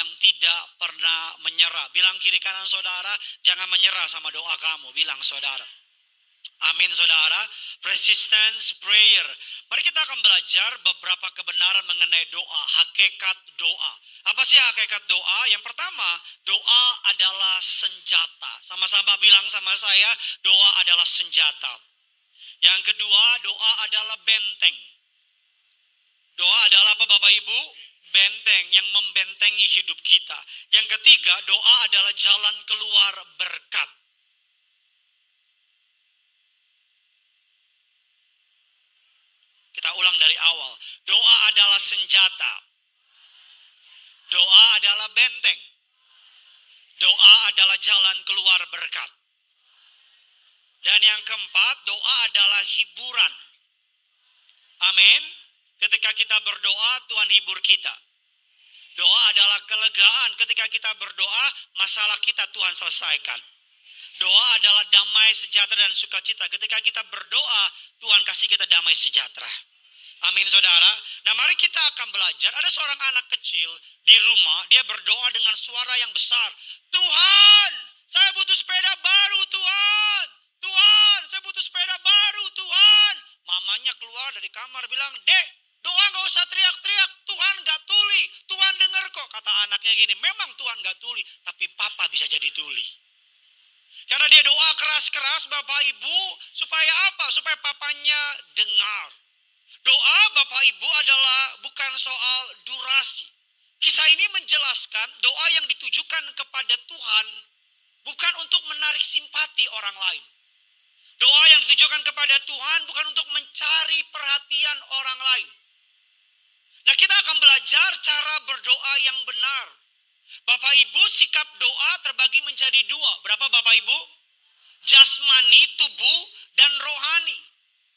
yang tidak pernah menyerah. Bilang kiri kanan saudara, jangan menyerah sama doa kamu. Bilang saudara. Amin saudara. Persistence prayer. Mari kita akan belajar beberapa kebenaran mengenai doa. Hakikat doa. Apa sih hakikat doa? Yang pertama, doa adalah senjata. Sama-sama bilang sama saya, doa adalah senjata. Yang kedua, doa adalah benteng. Doa adalah apa Bapak Ibu? Benteng yang membentengi hidup kita. Yang ketiga, doa adalah jalan keluar berkat. Kita ulang dari awal. Doa adalah senjata. Doa adalah benteng. Doa adalah jalan keluar berkat. Dan yang keempat, doa adalah hiburan. Amin. Ketika kita berdoa, Tuhan hibur kita. Doa adalah kelegaan. Ketika kita berdoa, masalah kita Tuhan selesaikan. Doa adalah damai, sejahtera, dan sukacita. Ketika kita berdoa, Tuhan kasih kita damai sejahtera. Amin saudara. Nah mari kita akan belajar. Ada seorang anak kecil di rumah. Dia berdoa dengan suara yang besar. Tuhan, saya butuh sepeda baru Tuhan. Tuhan, saya butuh sepeda baru Tuhan. Mamanya keluar dari kamar bilang, Dek, doa gak usah teriak-teriak. Tuhan gak tuli. Tuhan dengar kok. Kata anaknya gini, memang Tuhan gak tuli. Tapi papa bisa jadi tuli. Karena dia doa keras-keras Bapak Ibu. Supaya apa? Supaya papanya dengar. Doa Bapak Ibu adalah bukan soal durasi. Kisah ini menjelaskan doa yang ditujukan kepada Tuhan bukan untuk menarik simpati orang lain. Doa yang ditujukan kepada Tuhan bukan untuk mencari perhatian orang lain. Nah kita akan belajar cara berdoa yang benar. Bapak Ibu, sikap doa terbagi menjadi dua. Berapa Bapak Ibu? Jasmani, tubuh, dan rohani.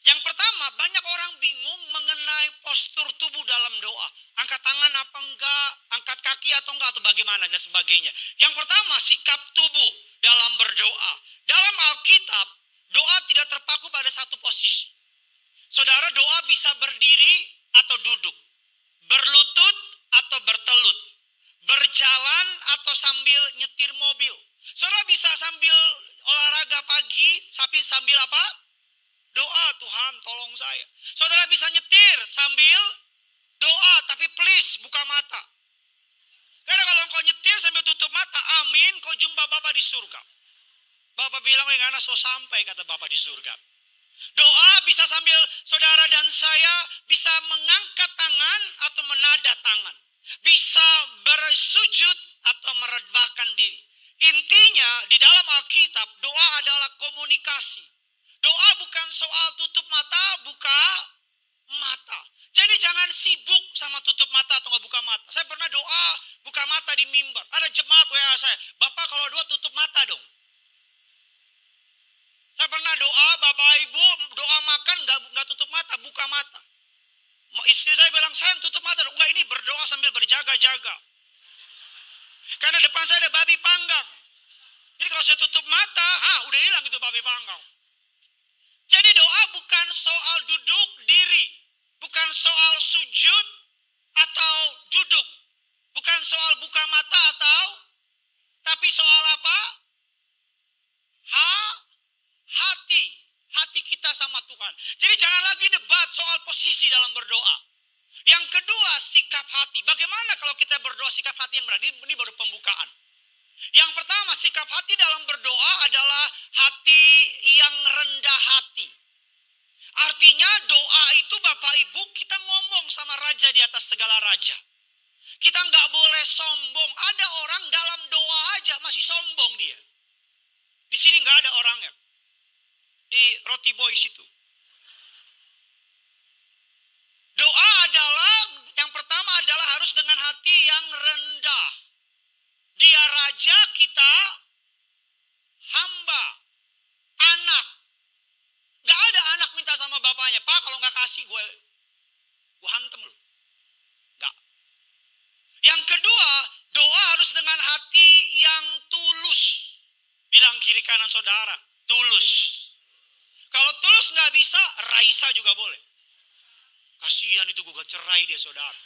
Yang pertama, banyak orang bingung mengenai postur tubuh dalam doa. Angkat tangan apa enggak, angkat kaki atau enggak, atau bagaimana, dan sebagainya. Yang pertama, sikap tubuh dalam berdoa. Dalam Alkitab, doa tidak terpaku pada satu posisi. Saudara, doa bisa berdiri atau duduk. Berlutut atau bertelut. Berjalan atau sambil nyetir mobil. Saudara bisa sambil olahraga pagi, tapi sambil apa? Doa, Tuhan tolong saya. Saudara bisa nyetir sambil doa, tapi please buka mata. Karena kalau engkau nyetir sambil tutup mata, amin, kau jumpa Bapa di surga. Bapak bilang, ngana so sampai, kata Bapa di surga. Doa bisa sambil saudara dan saya bisa mengangkat tangan atau menadah tangan. Bisa bersujud atau merebahkan diri. Intinya di dalam Alkitab, doa adalah komunikasi. Doa bukan soal tutup mata, buka mata. Jadi jangan sibuk sama tutup mata atau nggak buka mata. Saya pernah doa buka mata di mimbar. Ada jemaat WA saya, Bapak kalau doa tutup mata dong. Saya pernah doa, Bapak Ibu doa makan nggak tutup mata, buka mata. Istri saya bilang, sayang tutup mata dong. Enggak, ini berdoa sambil berjaga-jaga. Karena depan saya ada babi panggang. Jadi kalau saya tutup mata, udah hilang itu babi panggang. Jadi doa bukan soal duduk diri, bukan soal sujud atau duduk, bukan soal buka mata tapi soal apa? Hati kita sama Tuhan. Jadi jangan lagi debat soal posisi dalam berdoa. Yang kedua, sikap hati. Bagaimana kalau kita berdoa sikap hati yang benar? Ini baru pembukaan. Yang pertama, sikap hati dalam berdoa adalah hati yang rendah hati. Artinya doa itu Bapak Ibu kita ngomong sama raja di atas segala raja. Kita nggak boleh sombong. Ada orang dalam doa aja masih sombong dia. Di sini nggak ada orangnya. Di Roti Boys itu. Doa adalah yang pertama adalah harus dengan hati yang rendah. Dia raja, kita hamba, anak. Gak ada anak minta sama bapaknya, Pak kalau gak kasih gue hantem lu. Gak. Yang kedua, doa harus dengan hati yang tulus. Bilang kiri kanan saudara, tulus. Kalau tulus gak bisa, Raisa juga boleh. Kasihan itu gugat cerai dia saudara.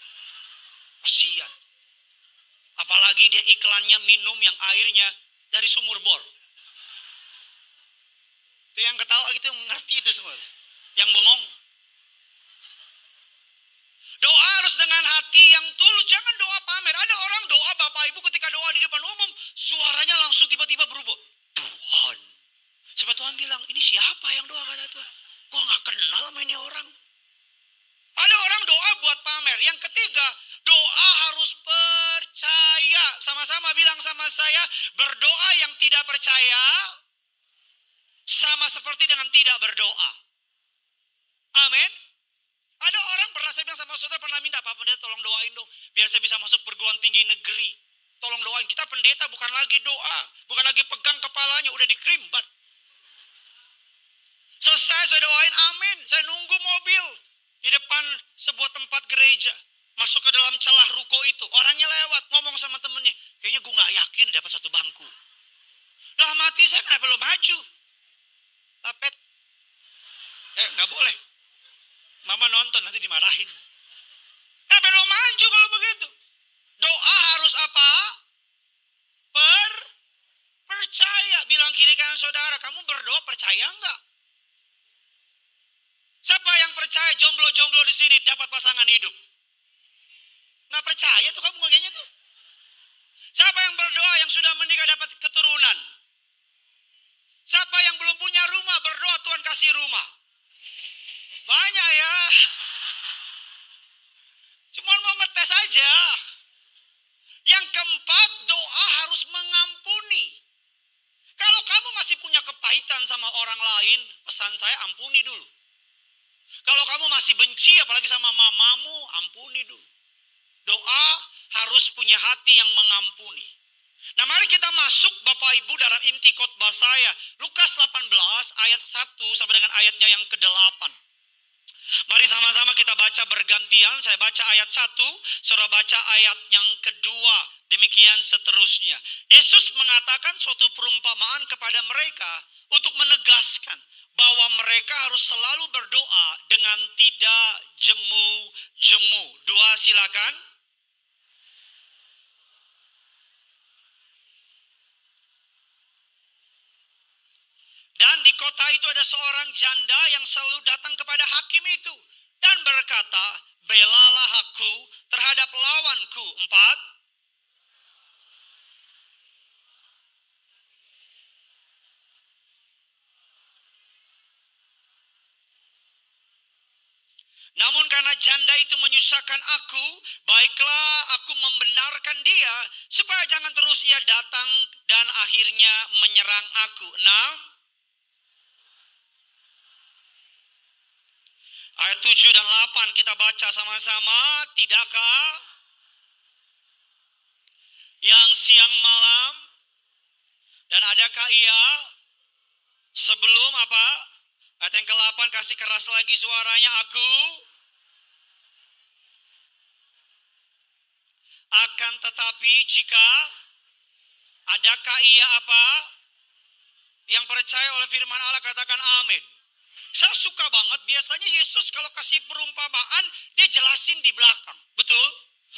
Kasihan. Apalagi Apalagi dia iklannya minum yang airnya dari sumur bor. Itu yang ketawa gitu, yang ngerti itu semua. Yang bengong. Doa harus dengan hati yang tulus, jangan doa pamer. Ada orang doa Bapak Ibu ketika doa di depan umum, suaranya langsung tiba-tiba berubah. Tuhan. Sebab Tuhan bilang, ini siapa yang doa kata Tuhan? Gua gak kenal sama ini orang. Ada orang doa buat pamer. Yang ketiga, doa harus percaya. Sama-sama bilang sama saya, berdoa yang tidak percaya sama seperti dengan tidak berdoa. Amin. Ada orang pernah saya bilang sama saudara, pernah minta, Pak Pendeta tolong doain dong, biar saya bisa masuk perguruan tinggi negeri. Tolong doain. Kita pendeta bukan lagi doa, bukan lagi pegang kepalanya, udah dikrimbat. Selesai saya doain, amin. Saya nunggu mobil di depan sebuah tempat gereja. Masuk ke dalam celah ruko itu. Orangnya lewat, ngomong sama temennya, kayaknya gue gak yakin dapat satu bangku. Lah mati saya, kenapa lo maju? Lapet. Gak boleh. Mama nonton nanti dimarahin. Kenapa lo maju kalau begitu? Doa harus apa? Percaya. Bilang kiri kanan saudara, kamu berdoa percaya enggak? Siapa yang percaya jomblo-jomblo di sini dapat pasangan hidup? Nggak percaya tuh kamu kayaknya tuh. Siapa yang berdoa yang sudah menikah dapat keturunan? Siapa yang belum punya rumah berdoa Tuhan kasih rumah? Banyak ya. Cuma mau ngetes aja. Yang keempat, doa harus mengampuni. Kalau kamu masih punya kepahitan sama orang lain, pesan saya ampuni dulu. Kalau kamu masih benci apalagi sama mamamu, ampuni dulu. Doa harus punya hati yang mengampuni. Nah mari kita masuk Bapak Ibu dalam inti khotbah saya. Lukas 18 ayat 1 sampai dengan ayatnya yang ke-8. Mari sama-sama kita baca bergantian. Saya baca ayat 1, saudara baca ayat yang kedua. Demikian seterusnya. Yesus mengatakan suatu perumpamaan kepada mereka untuk menegaskan bahwa mereka harus selalu berdoa dengan tidak jemu-jemu. 2 silakan. Dan di kota itu ada seorang janda yang selalu datang kepada hakim itu dan berkata, belalah aku terhadap lawanku. 4. Namun karena janda itu menyusahkan aku, baiklah aku membenarkan dia supaya jangan terus ia datang dan akhirnya menyerang aku. 6. Ayat 7 dan 8 kita baca sama-sama. Tidakkah yang siang malam dan adakah ia sebelum apa? Ayat yang ke-8 kasih keras lagi suaranya. Aku akan tetapi jika adakah ia apa? Yang percaya oleh firman Allah katakan amin. Saya suka banget, biasanya Yesus kalau kasih perumpamaan, dia jelasin di belakang. Betul?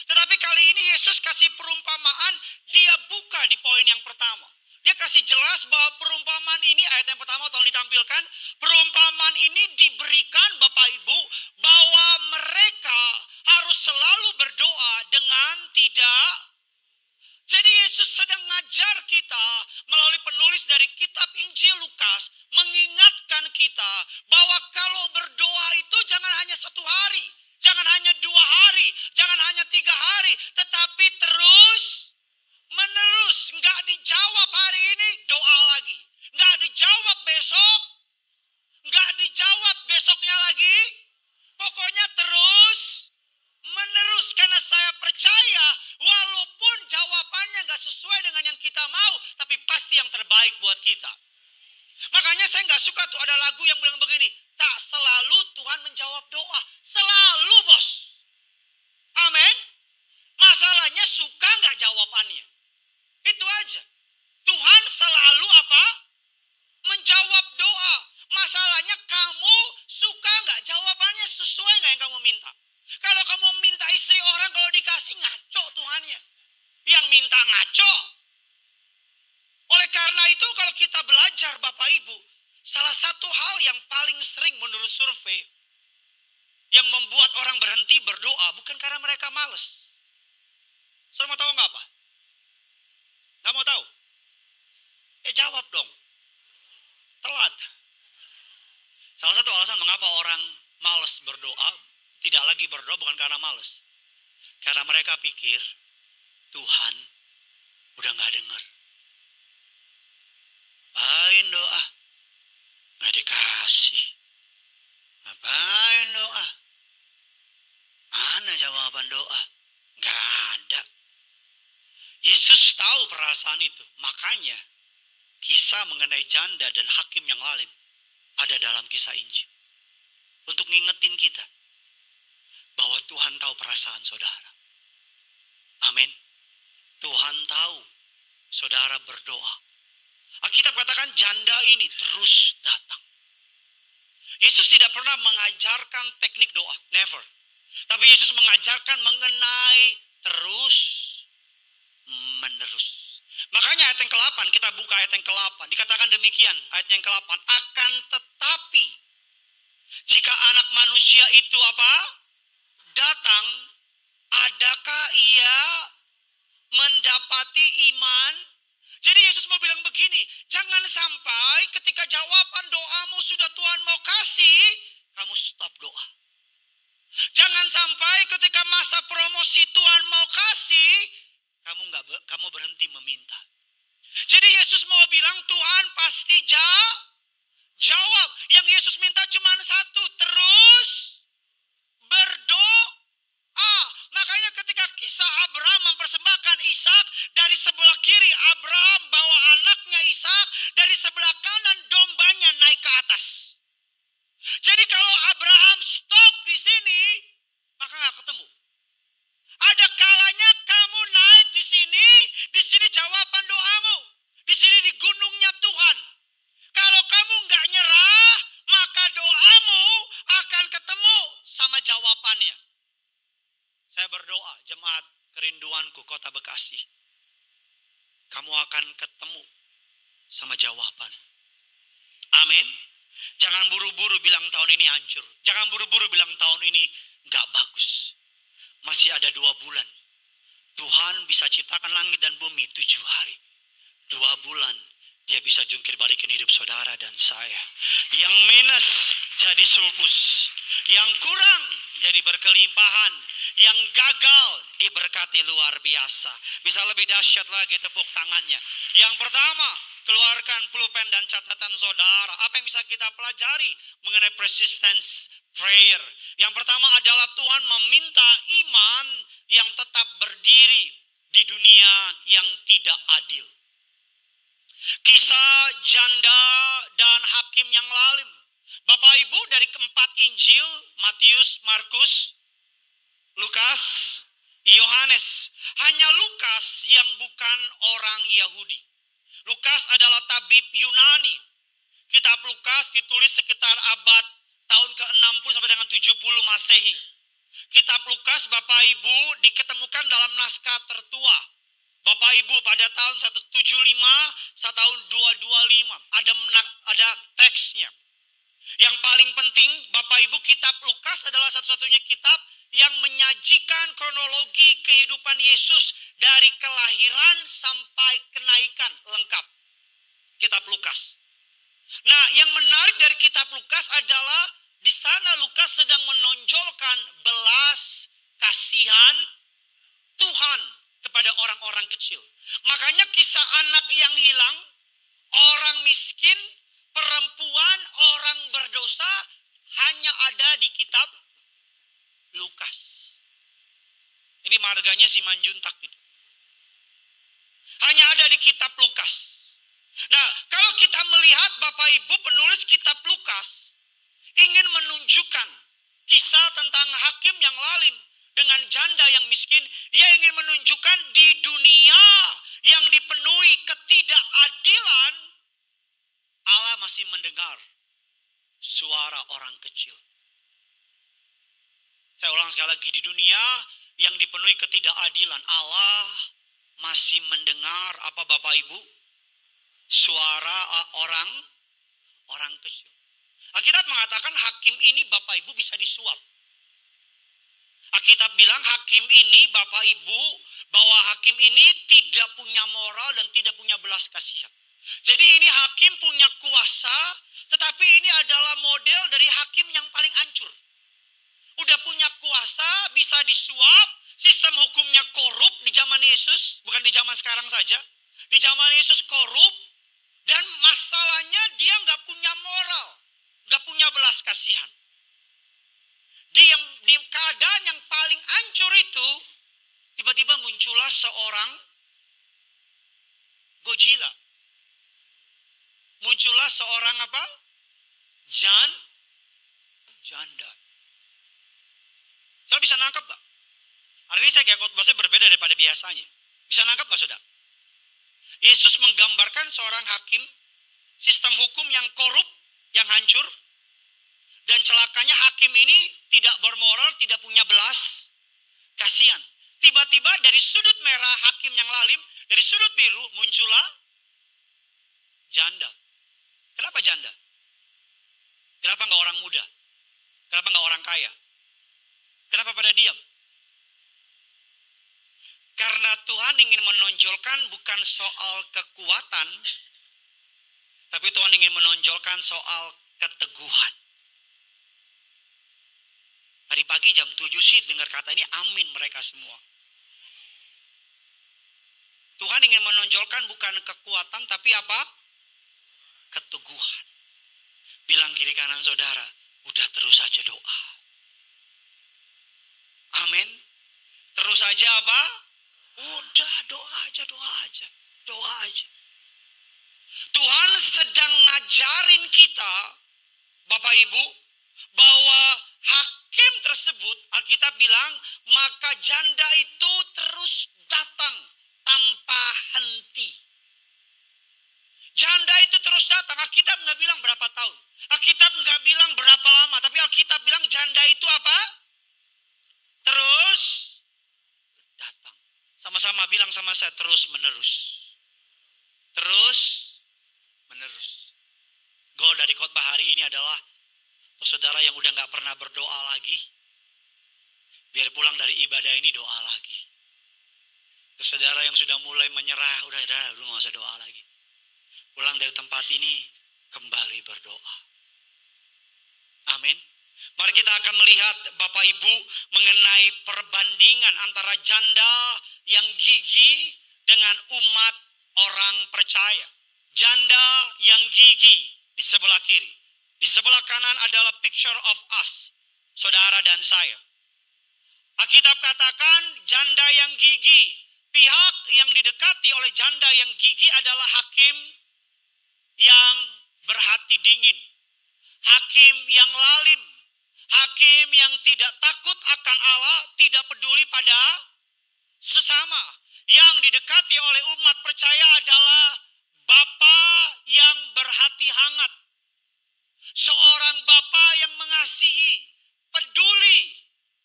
Tetapi kali ini Yesus kasih perumpamaan, dia buka di poin yang pertama. Dia kasih jelas bahwa perumpamaan ini, ayat yang pertama tolong ditampilkan. Perumpamaan ini diberikan Bapak Ibu, bahwa mereka harus selalu berdoa dengan tidak. Jadi Yesus sedang ngajar kita melalui penulis dari kitab Injil Lukas, mengingatkan kita bahwa kalau berdoa itu jangan hanya 1 hari, jangan hanya 2 hari, jangan hanya 3 hari, tetapi terus menerus. Nggak dijawab hari ini, doa lagi. Nggak dijawab besok, nggak dijawab besoknya satu hal yang paling sering menurut survei yang membuat orang berhenti berdoa bukan karena mereka malas. Saudara mau tahu nggak apa? Nggak mau tahu? Jawab dong. Telat. Salah satu alasan mengapa orang malas berdoa, tidak lagi berdoa bukan karena malas. Karena mereka pikir Tuhan udah nggak dengar. Ngapain doa? Nggak dikasih. Ngapain doa? Mana jawaban doa? Nggak ada. Yesus tahu perasaan itu. Makanya kisah mengenai janda dan hakim yang lalim ada dalam kisah Injil. Untuk ngingetin kita bahwa Tuhan tahu perasaan saudara. Amin. Tuhan tahu saudara berdoa. Alkitab katakan janda ini terus datang. Yesus tidak pernah mengajarkan teknik doa. Never. Tapi Yesus mengajarkan mengenai terus menerus. Makanya ayat yang ke-8, kita buka ayat yang ke-8. Dikatakan demikian, ayat yang ke-8. Akan tetapi, jika anak manusia itu apa? Datang, adakah ia mendapati iman? Jadi Yesus mau bilang begini, jangan sampai ketika jawaban doamu sudah Tuhan mau kasih, kamu stop doa. Jangan sampai ketika masa promosi Tuhan mau kasih, kamu berhenti meminta. Jadi Yesus mau bilang Tuhan pasti jawab. Yang Yesus minta cuma satu, terus berdoa. Makanya ketika kisah Abraham mempersembahkan Ishak, dari sebelah kiri Abraham bawa anaknya Ishak, dari sebelah kanan dombanya naik ke atas. Jadi kalau Abraham stop di sini, maka nggak ketemu. Ada kalanya kamu naik di sini jawaban doamu, di sini di gunungnya Tuhan. Kalau kamu nggak nyerah, maka doamu akan ketemu sama jawabannya. Saya berdoa, jemaat kerinduanku Kota Bekasi, kamu akan ketemu sama jawaban. Amin. Jangan buru-buru bilang tahun ini hancur. Jangan buru-buru bilang tahun ini nggak bagus. Masih ada 2 bulan. Tuhan bisa ciptakan langit dan bumi 7 hari. 2 bulan dia bisa jungkir balikin hidup saudara dan saya. Yang minus jadi surplus. Yang kurang jadi berkelimpahan. Yang gagal diberkati luar biasa. Bisa lebih dahsyat lagi, tepuk tangannya. Yang pertama, keluarkan pulpen dan catatan saudara. Apa yang bisa kita pelajari mengenai persistence prayer? Yang pertama adalah Tuhan meminta iman yang tetap berdiri di dunia yang tidak adil. Kisah janda dan hakim yang lalim. Bapak Ibu, dari keempat Injil, Matius, Markus, Lukas, Yohanes, hanya Lukas yang bukan orang Yahudi. Lukas adalah tabib Yunani. Kitab Lukas ditulis sekitar abad tahun ke-60 sampai dengan 70 Masehi. Kitab Lukas, Bapak Ibu, diketemukan dalam naskah tertua. Bapak Ibu, pada tahun 175, tahun 225, ada teksnya. Yang paling penting, Bapak Ibu, kitab Lukas adalah satu-satunya kitab yang menyajikan kronologi kehidupan Yesus dari kelahiran sampai kenaikan lengkap. Kitab Lukas. Nah, yang menarik dari kitab Lukas adalah di sana Lukas sedang menonjolkan belas kasihan Tuhan kepada orang-orang kecil. Makanya kisah anak yang hilang, orang miskin, perempuan, orang berdosa hanya ada di kitab Lukas. Ini marganya Simanjuntak. Hanya ada di kitab Lukas. Nah, kalau kita melihat Bapak Ibu penulis kitab Lukas ingin menunjukkan kisah tentang hakim yang lalim dengan janda yang miskin, ia ingin menunjukkan di dunia yang dipenuhi ketidakadilan, Allah masih mendengar suara orang kecil. Saya ulang sekali lagi, di dunia yang dipenuhi ketidakadilan, Allah masih mendengar apa Bapak Ibu? Suara orang kecil. Alkitab mengatakan hakim ini Bapak Ibu bisa disuap. Alkitab bilang hakim ini Bapak Ibu, bahwa hakim ini tidak punya moral dan tidak punya belas kasihan. Jadi ini hakim punya kuasa, tetapi ini adalah model dari hakim yang paling hancur. Udah punya kuasa, bisa disuap, sistem hukumnya korup di zaman Yesus, bukan di zaman sekarang saja. Di zaman Yesus korup, dan masalahnya dia nggak punya moral, nggak punya belas kasihan. Di keadaan yang paling hancur itu, tiba-tiba muncullah seorang Godzilla. Muncullah seorang apa? Janda. Saudara bisa nangkap gak? Hari ini saya kayak khotbahnya berbeda daripada biasanya. Bisa nangkap gak saudara? Yesus menggambarkan seorang hakim, sistem hukum yang korup, yang hancur. Dan celakanya hakim ini tidak bermoral, tidak punya belas kasihan. Tiba-tiba dari sudut merah hakim yang lalim, dari sudut biru muncullah janda. Kenapa janda? Kenapa nggak orang muda? Kenapa nggak orang kaya? Kenapa pada diam? Karena Tuhan ingin menonjolkan bukan soal kekuatan, tapi Tuhan ingin menonjolkan soal keteguhan. Tadi pagi jam 7 sih dengar kata ini, amin mereka semua. Tuhan ingin menonjolkan bukan kekuatan, tapi apa? Keteguhan. Bilang kiri kanan saudara, udah terus aja doa. Amin. Terus aja apa? Udah doa aja. Tuhan sedang ngajarin kita, Bapak Ibu, bahwa hakim tersebut, Alkitab bilang, maka janda itu terus datang tanpa henti. Janda itu terus datang. Alkitab nggak bilang berapa tahun. Alkitab nggak bilang berapa lama. Tapi Alkitab bilang janda itu apa? Terus datang. Sama-sama bilang sama saya, terus menerus. Terus menerus. Goal dari khotbah hari ini adalah untuk saudara yang udah gak pernah berdoa lagi, biar pulang dari ibadah ini doa lagi. Untuk saudara yang sudah mulai menyerah, udah gak usah doa lagi. Pulang dari tempat ini, kembali berdoa. Amin. Mari kita akan melihat Bapak Ibu mengenai perbandingan antara janda yang gigih dengan umat orang percaya. Janda yang gigih di sebelah kiri. Di sebelah kanan adalah picture of us, saudara dan saya. Alkitab katakan janda yang gigih. Pihak yang didekati oleh janda yang gigih adalah hakim yang berhati dingin. Hakim yang lalim. Hakim yang tidak takut akan Allah, tidak peduli pada sesama. Yang didekati oleh umat percaya adalah Bapa yang berhati hangat. Seorang Bapa yang mengasihi, peduli,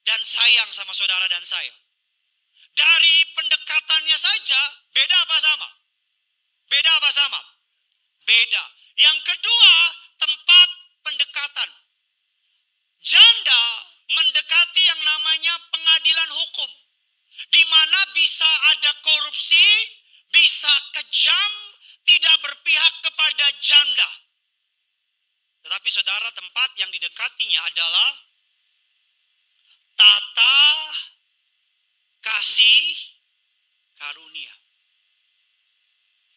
dan sayang sama saudara dan saya. Dari pendekatannya saja, beda apa sama? Beda apa sama? Beda. Yang kedua, tempat pendekatan. Janda mendekati yang namanya pengadilan hukum. Di mana bisa ada korupsi, bisa kejam, tidak berpihak kepada janda. Tetapi saudara, tempat yang didekatinya adalah tata kasih karunia.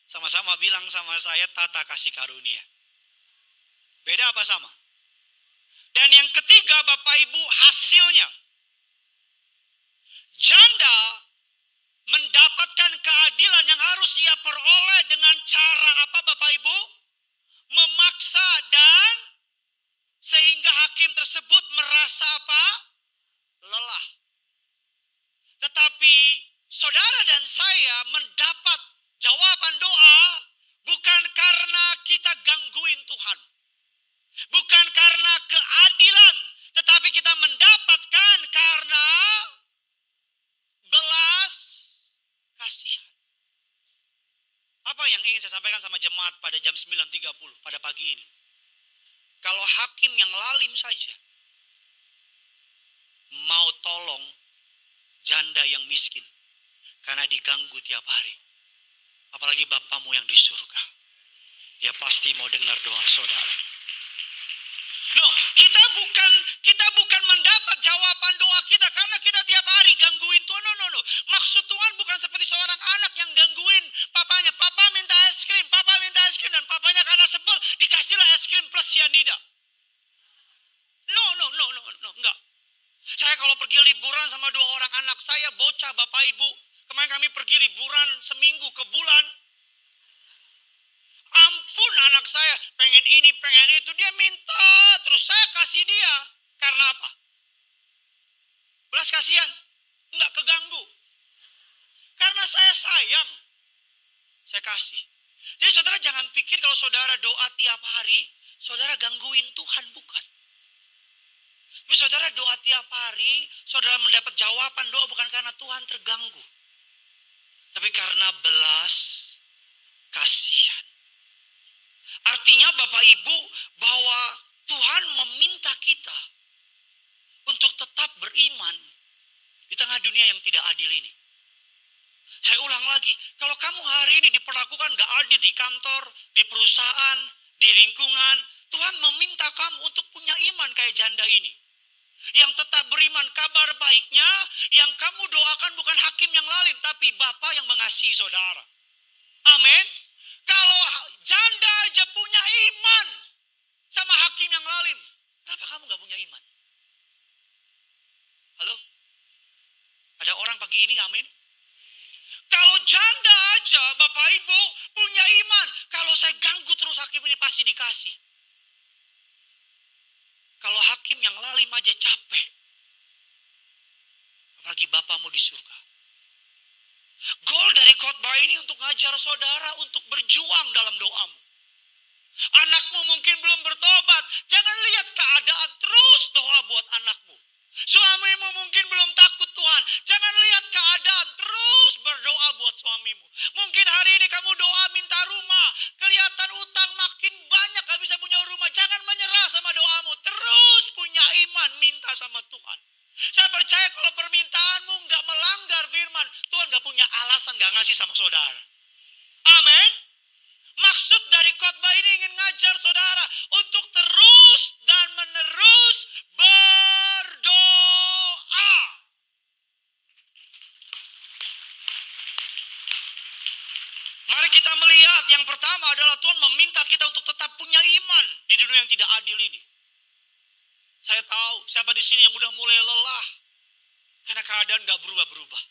Sama-sama bilang sama saya, tata kasih karunia. Beda apa sama? Dan yang ketiga, Bapak Ibu, hasilnya. Janda mendapatkan keadilan yang harus ia peroleh dengan cara apa Bapak Ibu? Memaksa dan sehingga hakim tersebut merasa apa? Lelah. Tetapi saudara dan saya mendapat jawaban doa bukan karena kita gangguin Tuhan. Bukan karena keadilan, tetapi kita mendapatkan karena belas kasihan. Apa yang ingin saya sampaikan sama jemaat pada jam 9.30 pada pagi ini? kalau hakim yang lalim saja mau tolong janda yang miskin karena diganggu tiap hari, apalagi Bapamu yang di surga, dia pasti mau dengar doa saudara. No, kita bukan mendapat jawaban doa kita karena kita tiap hari gangguin Tuhan. No. Maksud Tuhan bukan seperti seorang anak yang gangguin papanya. Papa minta es krim, dan papanya karena sebel dikasihlah es krim plus cyanida. No, enggak. Saya kalau pergi liburan sama 2 orang anak saya, bocah Bapak Ibu. Kemarin kami pergi liburan seminggu ke Bulan. Ampun, anak saya pengen ini, pengen itu. Dia minta, terus saya kasih dia. Karena apa? Belas kasihan. Enggak keganggu. Karena saya sayang. Saya kasih. Jadi saudara jangan pikir kalau saudara doa tiap hari, saudara gangguin Tuhan, bukan. Tapi saudara doa tiap hari, saudara mendapat jawaban doa bukan karena Tuhan terganggu. Tapi karena belas kasihan. Artinya Bapak Ibu bahwa Tuhan meminta kita untuk tetap beriman di tengah dunia yang tidak adil ini. Saya ulang lagi, kalau kamu hari ini diperlakukan gak adil di kantor, di perusahaan, di lingkungan, Tuhan meminta kamu untuk punya iman kayak janda ini. Yang tetap beriman. Kabar baiknya yang kamu doakan bukan hakim yang lalim, tapi Bapa yang mengasihi saudara. Amin. Kalau janda aja punya iman sama hakim yang lalim, kenapa kamu gak punya iman? Halo? Ada orang pagi ini amin? Kalau janda aja Bapak Ibu punya iman, kalau saya ganggu terus hakim ini pasti dikasih. Kalau hakim yang lalim aja capek, apalagi Bapamu di surga. Goal dari khotbah ini untuk ngajar saudara untuk berjuang dalam doamu. Anakmu mungkin belum bertobat, jangan lihat keadaan, terus doa buat anakmu. Suamimu mungkin belum takut Tuhan, jangan lihat keadaan, terus berdoa buat suamimu. Mungkin hari ini kamu doa minta rumah, kelihatan utang makin banyak, gak bisa punya rumah. Jangan menyerah sama doamu, terus punya iman, minta sama Tuhan. Saya percaya kalau permintaanmu gak melanggar firman, Tuhan gak punya alasan gak ngasih sama saudara. Amin. Maksud dari khotbah ini ingin ngajar saudara untuk terus dan menerus berdoa. Mari kita melihat yang pertama adalah Tuhan meminta kita untuk tetap punya iman di dunia yang tidak adil ini. Saya tahu siapa di sini yang udah mulai lelah karena keadaan gak berubah-berubah.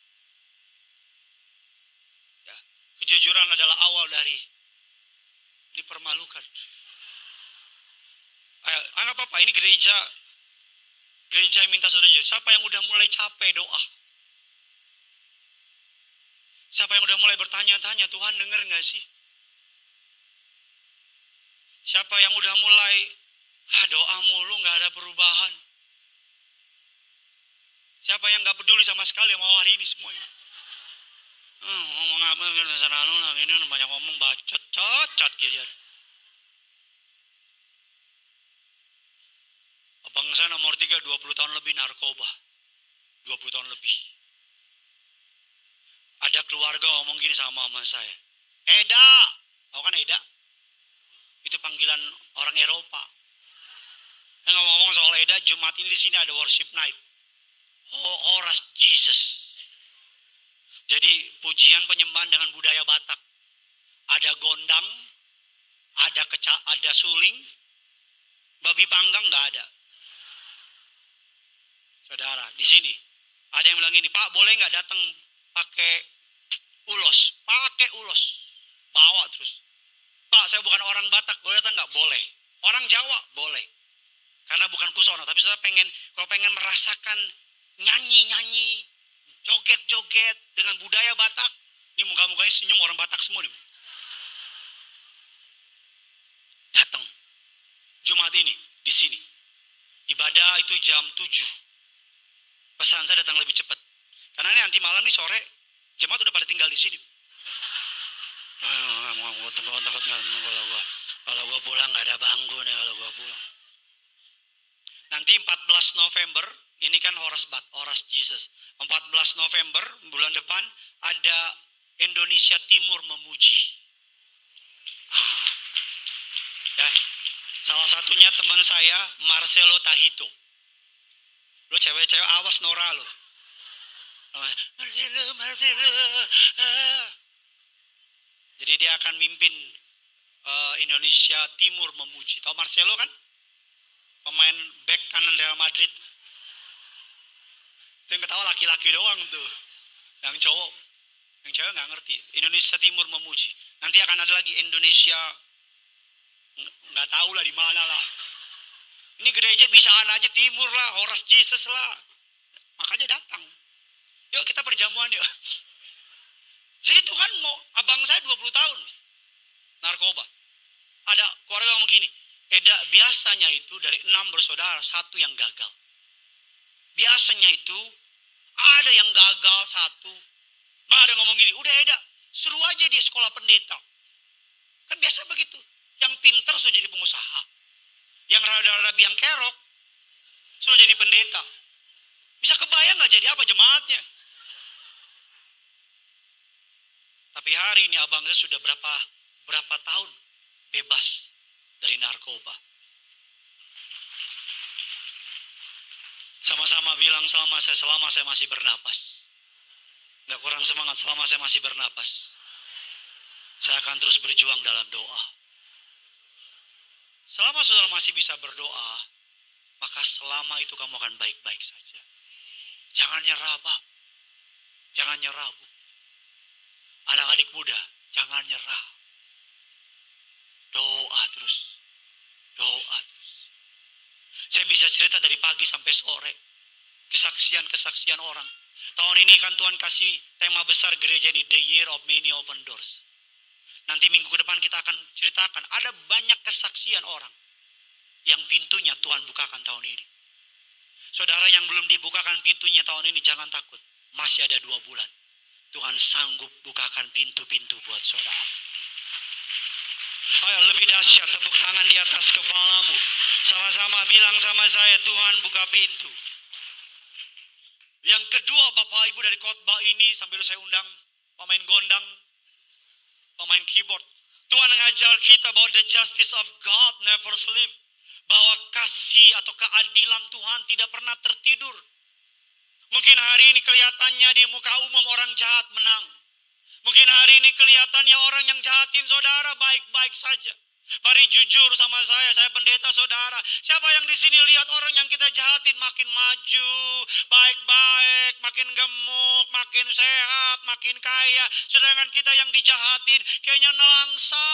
Ya, kejujuran adalah awal dari dipermalukan. Anggap apa? Ini gereja yang minta saudara jujur. Siapa yang udah mulai capek doa? Siapa yang udah mulai bertanya-tanya, Tuhan denger gak sih? Siapa yang udah mulai, doa mulu gak ada perubahan? Siapa yang gak peduli sama sekali mau hari ini semua ini? Ngomong apa, ini banyak ngomong bacot gitu. Abang saya nomor 3, 20 tahun lebih narkoba. 20 tahun lebih. Ada keluarga ngomong gini sama mama saya. Eda, tahu kan Eda? Itu panggilan orang Eropa. Yang ngomong soal Eda, Jumat ini di sini ada worship night. Horas Jesus. Jadi pujian penyembahan dengan budaya Batak. Ada gondang, ada suling, babi panggang nggak ada. Saudara, di sini ada yang bilang gini, Pak boleh nggak datang pakai ulos? Pakai ulos, bawa terus. Pak saya bukan orang Batak, boleh datang nggak? Boleh. Orang Jawa boleh, karena bukan kusono. Tapi saudara kalau pengen merasakan nyanyi, joget-joget dengan budaya Batak, ini muka-mukanya senyum orang Batak semua nih. Datang Jumat ini di sini. Ibadah itu jam 7. Pesan saya datang lebih cepat. Karena ini nanti malam nih sore jemaat udah pada tinggal di sini. Kalau gua pulang nggak ada bangku nih kalau gua pulang. Nanti 14 November, ini kan Horas Jesus. 14 November bulan depan ada Indonesia Timur memuji. Ya, salah satunya teman saya Marcelo Tahito. Lo cewek-cewek awas Nora lo. Marcelo. Jadi dia akan mimpin Indonesia Timur memuji. Tahu Marcelo kan? Pemain back kanan Real Madrid. Itu yang ketawa laki-laki doang tuh. Yang cowok, yang cewek nggak ngerti. Indonesia Timur memuji. Nanti akan ada lagi Indonesia, nggak tahu lah di mana lah. Ini gereja bisaan aja Timur lah, Horas Jesus lah. Makanya datang. Yuk kita perjamuan yuk. Jadi Tuhan mau, abang saya 20 tahun narkoba. Ada keluarga ngomong gini, biasanya itu dari 6 bersaudara, 1 yang gagal. Biasanya itu ada yang gagal 1. Nah, ada ngomong gini, udah Eda, suruh aja dia sekolah pendeta. Kan biasa begitu. Yang pintar suruh jadi pengusaha. Yang rada-rada biang kerok suruh jadi pendeta. Bisa kebayang gak jadi apa jemaatnya? Tapi hari ini abang saya sudah berapa tahun bebas dari narkoba. Sama-sama bilang selama saya masih bernapas. Gak kurang semangat, selama saya masih bernapas. Saya akan terus berjuang dalam doa. Selama saudara masih bisa berdoa, maka selama itu kamu akan baik-baik saja. Jangan nyerah, Pak. Jangan nyerah, Bu. Anak-adik muda, jangan nyerah. Doa terus. Doa terus. Saya bisa cerita dari pagi sampai sore. Kesaksian-kesaksian orang. Tahun ini kan Tuhan kasih tema besar gereja ini, The Year of Many Open Doors. Nanti minggu ke depan kita akan ceritakan, ada banyak kesaksian orang yang pintunya Tuhan bukakan tahun ini. Saudara yang belum dibukakan pintunya tahun ini, jangan takut. Masih ada 2 bulan. Tuhan sanggup bukakan pintu-pintu buat saudara. Ayo lebih dahsyat, tepuk tangan di atas kepalamu. Sama-sama bilang sama saya, Tuhan buka pintu. Yang kedua, Bapak Ibu dari khotbah ini, sambil saya undang pemain gondang, pemain keyboard. Tuhan mengajar kita bahwa the justice of God never sleep. Bahwa kasih atau keadilan Tuhan tidak pernah tertidur. Mungkin hari ini kelihatannya di muka umum orang jahat menang. Mungkin hari ini kelihatannya orang yang jahatin saudara baik-baik saja. Mari jujur sama saya pendeta saudara. Siapa yang di sini lihat orang yang kita jahatin makin maju, baik-baik, makin gemuk, makin sehat, makin kaya. Sedangkan kita yang dijahatin kayaknya nelangsa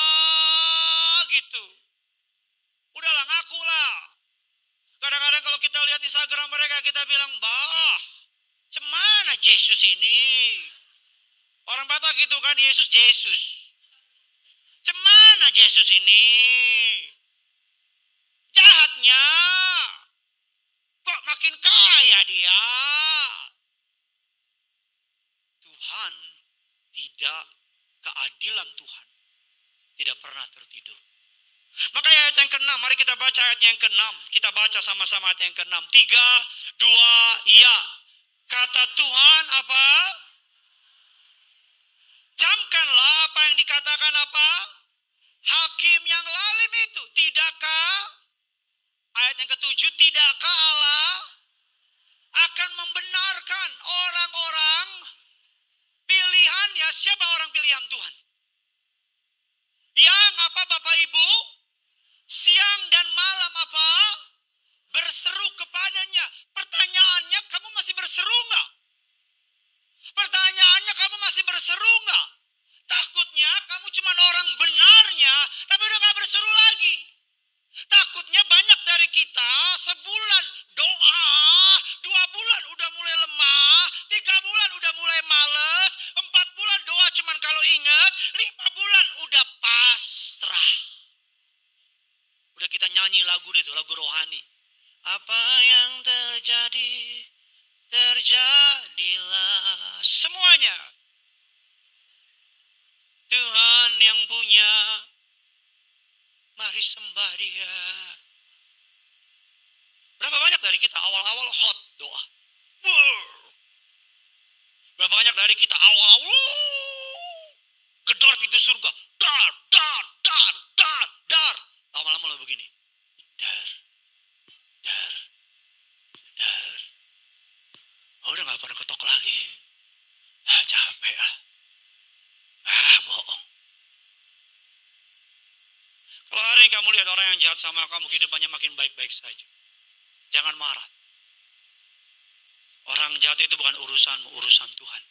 gitu. Udahlah, ngakulah. Kadang-kadang kalau kita lihat Instagram mereka, kita bilang, bah, cemana Yesus ini? Orang Batak gitu kan, Yesus. Cemana Yesus ini? Jahatnya. Kok makin kaya dia? Tuhan tidak, keadilan Tuhan tidak pernah tertidur. Maka ayat yang ke-6, mari kita baca ayat yang ke-6. Kita baca sama-sama ayat yang ke-6. 3, 2, ya. Kata Tuhan apa? Camkanlah apa yang dikatakan apa? Hakim yang lalim itu. Tidakkah? Ayat yang ke-7, tidakkah Allah akan membenarkan orang-orang pilihannya? Siapa orang pilihan Tuhan? Yang apa Bapak Ibu? Siang dan malam apa? Berseru kepadanya. Pertanyaannya, kamu masih berseru enggak? Pertanyaannya, kamu masih berseru enggak? Takutnya kamu cuma orang benarnya, tapi udah gak berseru lagi. Takutnya banyak dari kita sebulan doa, 2 bulan udah mulai lemah, 3 bulan udah mulai males, 4 bulan doa cuman kalau ingat, 5 bulan udah pasrah. Udah kita nyanyi lagu deh tuh, lagu rohani. Apa yang terjadi, terjadilah semuanya. Tuhan yang punya, mari sembah Dia. Berapa banyak dari surga. Dar, dar, dar, dar, dar. Lama-lama lo begini. Dar, dar, dar. Udah gak pernah ketok lagi. Capek ah. Bohong. Kalau hari ini kamu lihat orang yang jahat sama kamu, kehidupannya makin baik-baik saja. Jangan marah. Orang jahat itu bukan urusanmu, urusan Tuhan.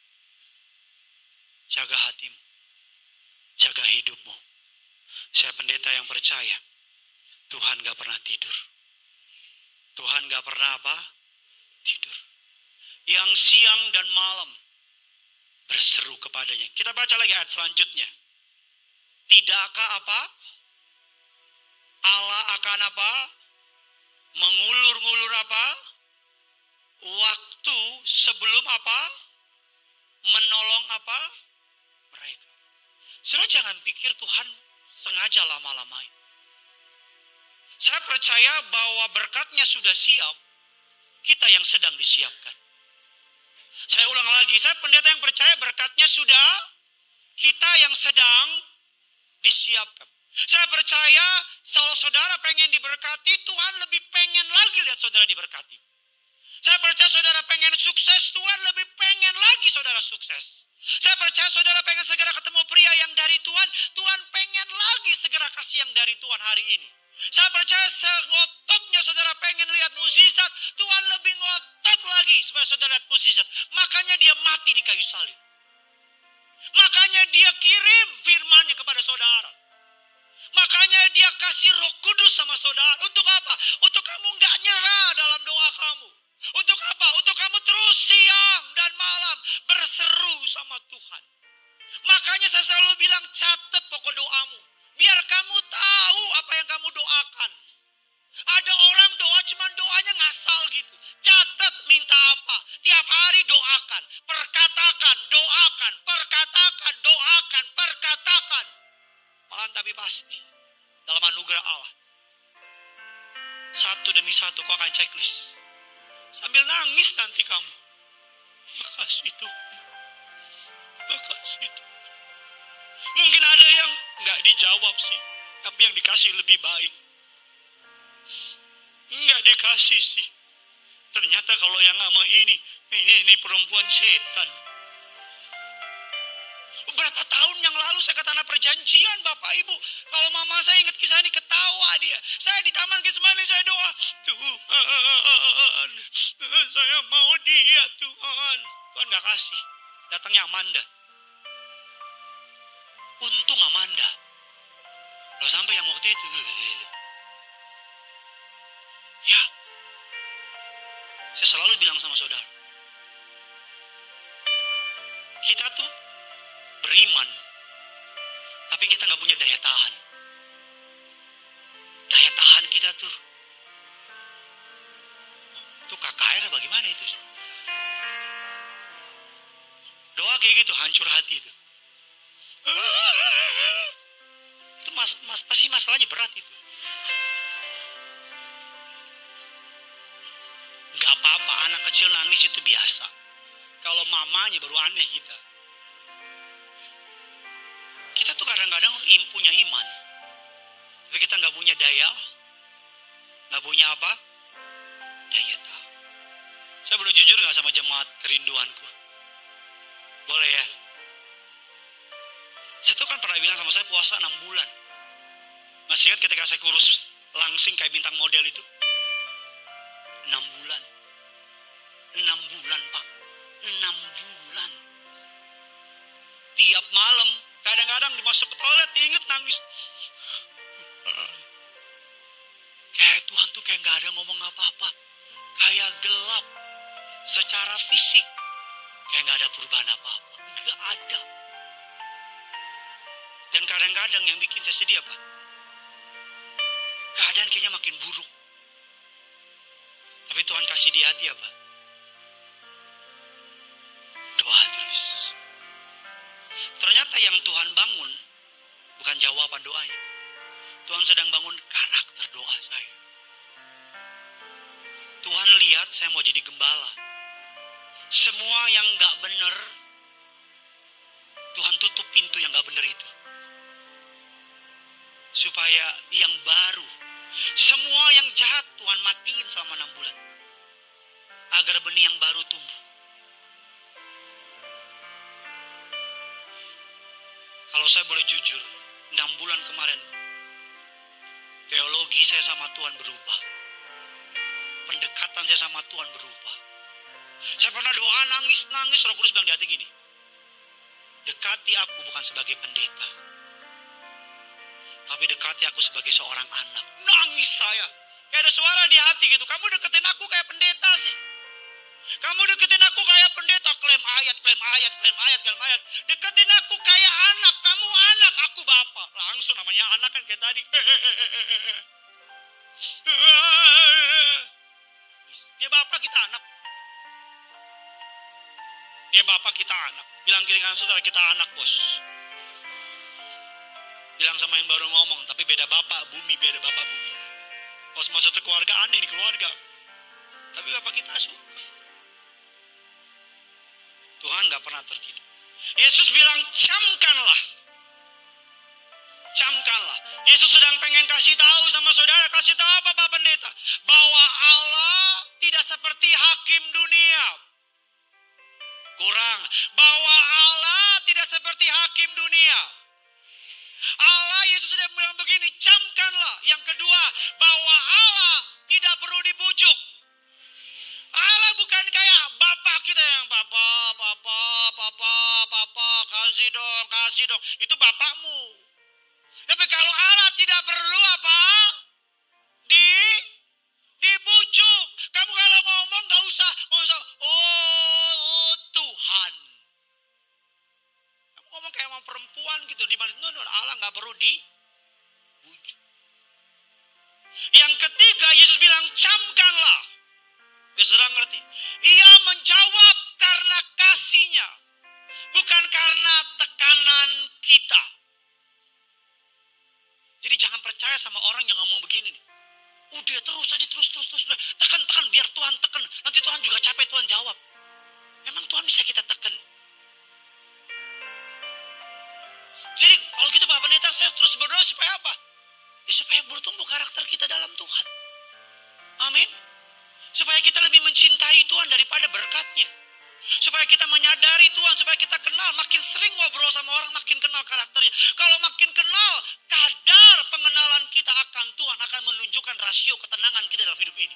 Jaga hatimu. Jaga hidupmu. Saya pendeta yang percaya. Tuhan gak pernah tidur. Tuhan gak pernah apa? Tidur. Yang siang dan malam berseru kepadanya. Kita baca lagi ayat selanjutnya. Tidakkah apa? Allah akan apa? Mengulur-ngulur apa? Waktu sebelum apa? Menolong apa? Mereka. Saudara jangan pikir Tuhan sengaja lama-lamain. Saya percaya bahwa berkatnya sudah siap. Kita yang sedang disiapkan. Saya ulang lagi, saya pendeta yang percaya berkatnya sudah. Kita yang sedang disiapkan. Saya percaya kalau saudara pengen diberkati, Tuhan lebih pengen lagi lihat saudara diberkati. Saya percaya saudara pengen sukses, Tuhan lebih pengen lagi saudara sukses. Saya percaya saudara pengen segera ketemu pria yang dari Tuhan, Tuhan pengen lagi segera kasih yang dari Tuhan hari ini. Saya percaya sengototnya saudara pengen lihat mukjizat, Tuhan lebih ngotot lagi supaya saudara lihat mukjizat. Makanya dia mati di kayu salib. Makanya dia kirim firman-Nya kepada saudara. Makanya dia kasih Roh Kudus sama saudara. Untuk apa? Untuk kamu gak nyerah dalam doa kamu. Untuk apa? Untuk kamu terus siang dan malam berseru sama Tuhan. Makanya saya selalu bilang catat pokok doamu. Biar kamu tahu apa yang kamu doakan. Ada orang doa cuman doanya ngasal gitu. Catat minta apa. Tiap hari doakan. Perkatakan, doakan. Perkatakan, doakan. Perkatakan. Malah tapi pasti. Dalam anugerah Allah. Satu demi satu kau akan checklist. Sambil nangis nanti kamu. Makasih Tuhan. Makasih Tuhan. Mungkin ada yang gak dijawab sih. Tapi yang dikasih lebih baik. Gak dikasih sih. Ternyata kalau yang sama ini perempuan setan. Beberapa tahun yang lalu saya ke tanah perjanjian Bapak Ibu. Kalau mama saya ingat kisah ini ketawa dia. Saya di Taman Getsemani saya doa. Tuhan, saya mau dia Tuhan. Tuhan gak kasih. Datangnya Amanda. Untung Amanda. Kalau sampai yang waktu itu. Ya. Saya selalu bilang sama saudara. Kita tuh beriman. Tapi kita gak punya daya tahan. Daya tahan kita tuh. Itu KKR bagaimana itu? Doa kayak gitu hancur hati itu. Itu pasti masalahnya berat itu. Gak apa-apa anak kecil nangis itu biasa. Kalau mamanya baru aneh kita. Kita tuh kadang-kadang punya iman. Tapi kita gak punya daya. Gak punya apa? Daya tahan. Saya boleh jujur gak sama jemaat kerinduanku? Boleh ya? Saya tuh kan pernah bilang sama saya puasa 6 bulan. Masih ingat ketika saya kurus langsing kayak bintang model itu? 6 bulan. 6 bulan Pak. 6 bulan. Tiap malam. Kadang-kadang dimasuk ke toilet diinget nangis. Tuhan. Kayak Tuhan tuh kayak gak ada ngomong apa-apa. Kayak gelap. Secara fisik. Kayak gak ada perubahan apa-apa. Gak ada. Dan kadang-kadang yang bikin saya sedih apa? Keadaan kayaknya makin buruk. Tapi Tuhan kasih di hati apa? Doa terus. Ternyata yang Tuhan bangun bukan jawaban doanya. Tuhan sedang bangun karakter doa saya. Tuhan lihat saya mau jadi gembala. Semua yang gak benar, Tuhan tutup pintu yang gak benar itu. Kalau saya boleh jujur, 6 bulan kemarin, teologi saya sama Tuhan berubah. Pendekatan saya sama Tuhan berubah. Saya pernah doa nangis, Roh Kudus bilang di hati gini, dekati aku bukan sebagai pendeta, tapi dekati aku sebagai seorang anak. Nangis saya. Kayak ada suara di hati gitu. Kamu deketin aku kayak pendeta sih. Kamu deketin aku kayak pendeta. Klaim ayat. Deketin aku kayak anak. Kamu anak, aku bapak. Langsung namanya anak kan kayak tadi. Dia bapak, kita anak. Dia bapak, kita anak. Bilang kiri kanan saudara, kita anak bos. Bilang sama yang baru ngomong, tapi beda bapak bumi. Bos maksudnya keluarga aneh nih keluarga. Tapi bapak kita suka. Tuhan gak pernah tertidur. Yesus bilang camkanlah. Yesus sedang pengen kasih tahu sama saudara, kasih tahu Bapak Pendeta, bahwa Allah tidak seperti hakim dunia. Kurang, bahwa Allah tidak seperti hakim dunia. Allah, Yesus sudah bilang begini, camkanlah. Yang kedua, bahwa Allah tidak perlu dibujuk. Allah bukan kayak bapak kita yang papa, kasih dong. Itu bapakmu. Tapi kalau Allah tidak perlu apa? Dibujuk. Kamu kalau ngomong gak usah, oh Tuhan. Kamu ngomong kayak sama perempuan gitu. Di mana Allah gak perlu dibujuk. Yang ketiga, Yesus bilang camkanlah. Ya saudara ngerti. Ia menjawab karena kasihnya, bukan karena tekanan kita. Jadi jangan percaya sama orang yang ngomong begini nih. Udah terus aja, terus. Tekan, biar Tuhan tekan. Nanti Tuhan juga capek, Tuhan jawab. Emang Tuhan bisa kita tekan? Jadi kalau gitu Pak Pendeta, saya terus berdoa supaya apa? Ya supaya bertumbuh karakter kita dalam Tuhan. Amin. Supaya kita lebih mencintai Tuhan daripada berkatnya. Supaya kita menyadari Tuhan, supaya kita kenal. Makin sering ngobrol sama orang, makin kenal karakternya. Kalau makin kenal, kadar pengenalan kita akan Tuhan akan menunjukkan rasio ketenangan kita dalam hidup ini.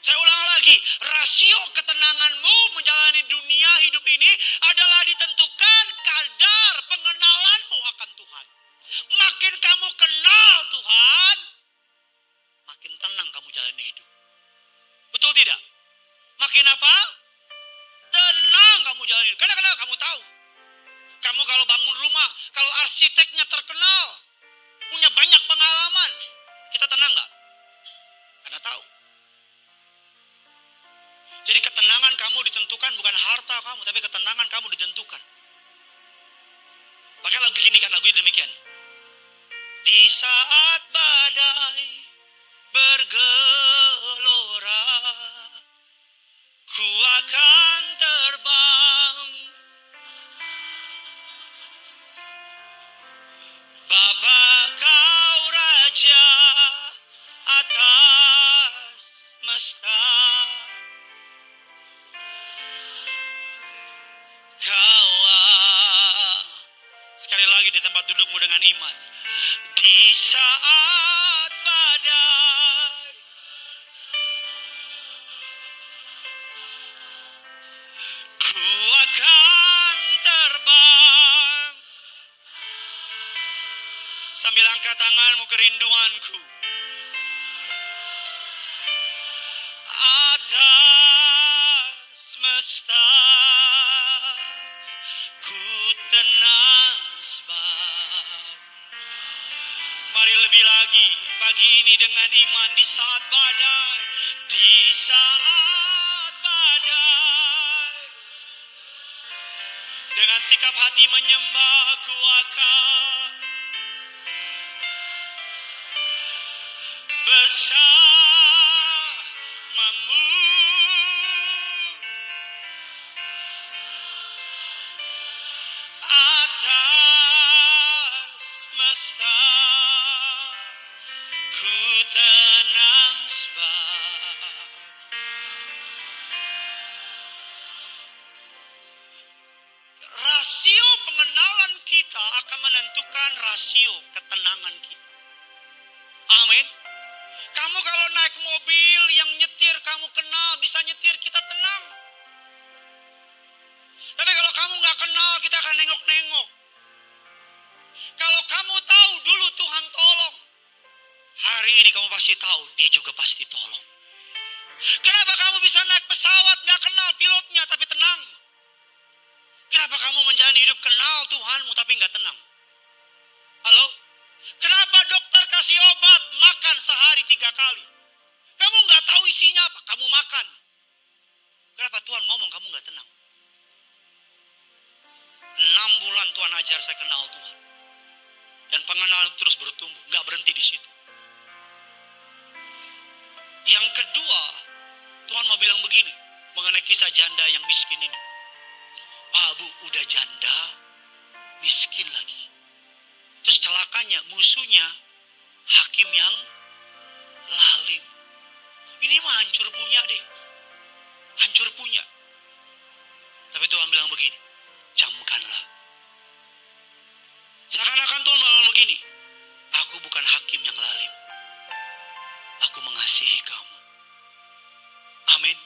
Saya ulang lagi, rasio ketenanganmu menjalani dunia hidup ini adalah ditentukan kadar pengenalanmu akan Tuhan. Makin kamu kenal Tuhan, makin tenang kamu jalani hidup. Betul tidak? Makin apa? Tenang kamu jalani. Kadang-kadang kamu tahu. Kamu kalau bangun rumah, kalau arsiteknya terkenal, punya banyak pengalaman, kita tenang gak? Karena tahu. Jadi ketenangan kamu ditentukan bukan harta kamu, tapi ketenangan kamu ditentukan. Pakai lagu gini kan, lagu demikian. Di saat badai bergelora, ku akan terbang. Bapa kau raja atas semesta. Kau sekali lagi di tempat dudukmu dengan iman. Di saat badai ku akan terbang. Sambil angkat tanganmu kerinduanku. Atas semesta ku tenang sebab. Mari lebih lagi pagi ini dengan iman. Di saat badai, di saat badai, dengan sikap hati menyembah ku akan bersamamu. Atas semesta ku tenang sebab rasio pengenalan kita pasti tahu, dia juga pasti tolong. Kenapa kamu bisa naik pesawat gak kenal pilotnya tapi tenang? Kenapa kamu menjalani hidup kenal Tuhanmu tapi gak tenang? Halo? Kenapa dokter kasih obat makan sehari 3 kali? Kamu gak tahu isinya apa, kamu makan. Kenapa Tuhan ngomong kamu gak tenang? 6 bulan Tuhan ajar saya kenal Tuhan. Dan pengenalan terus bertumbuh, gak berhenti di situ. Yang kedua, Tuhan mau bilang begini mengenai kisah janda yang miskin ini. Pak Bu, udah janda, miskin lagi. Terus celakanya musuhnya hakim yang lalim. Ini mah hancur punya deh. Hancur punya. Tapi Tuhan bilang begini, camkanlah. Seakan-akan Tuhan bilang begini, aku bukan hakim yang lalim. Aku mengasihi kamu. Amin.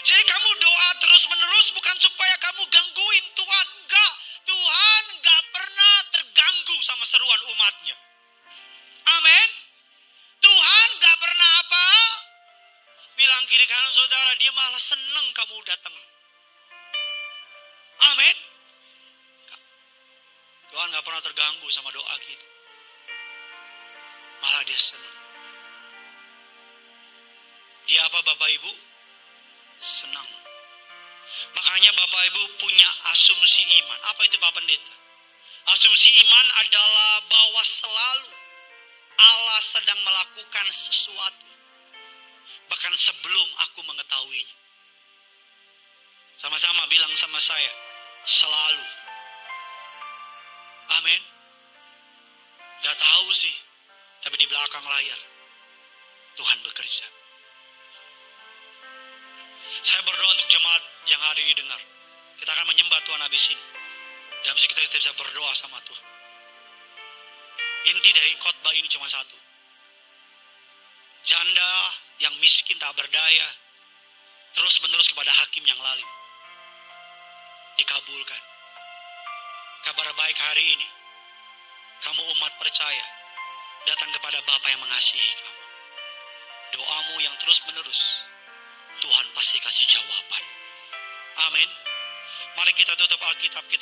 Jadi kamu doa terus-menerus bukan supaya kamu gangguin Tuhan. Enggak. Tuhan enggak pernah terganggu sama seruan umatnya. Amin. Tuhan enggak pernah apa? Bilang kiri kanan saudara, dia malah seneng kamu datang. Amin. Tuhan enggak pernah terganggu sama doa kita. Malah dia senang. Dia apa Bapak Ibu? Senang. Makanya Bapak Ibu punya asumsi iman. Apa itu Pak Pendeta? Asumsi iman adalah bahwa selalu Allah sedang melakukan sesuatu. Bahkan sebelum aku mengetahuinya. Sama-sama bilang sama saya. Selalu. Amin. Gak tahu sih. Tapi di belakang layar. Tuhan bekerja. Saya berdoa untuk jemaat yang hari ini dengar. Kita akan menyembah Tuhan habis ini. Dan habis itu kita bisa berdoa sama Tuhan. Inti dari khotbah ini cuma satu. Janda yang miskin tak berdaya. Terus menerus kepada hakim yang lalim. Dikabulkan. Kabar baik hari ini. Kamu umat percaya. Datang kepada Bapa yang mengasihi kamu. Doamu yang terus menerus. Tuhan pasti kasih jawaban. Amin. Mari kita tutup Alkitab kita.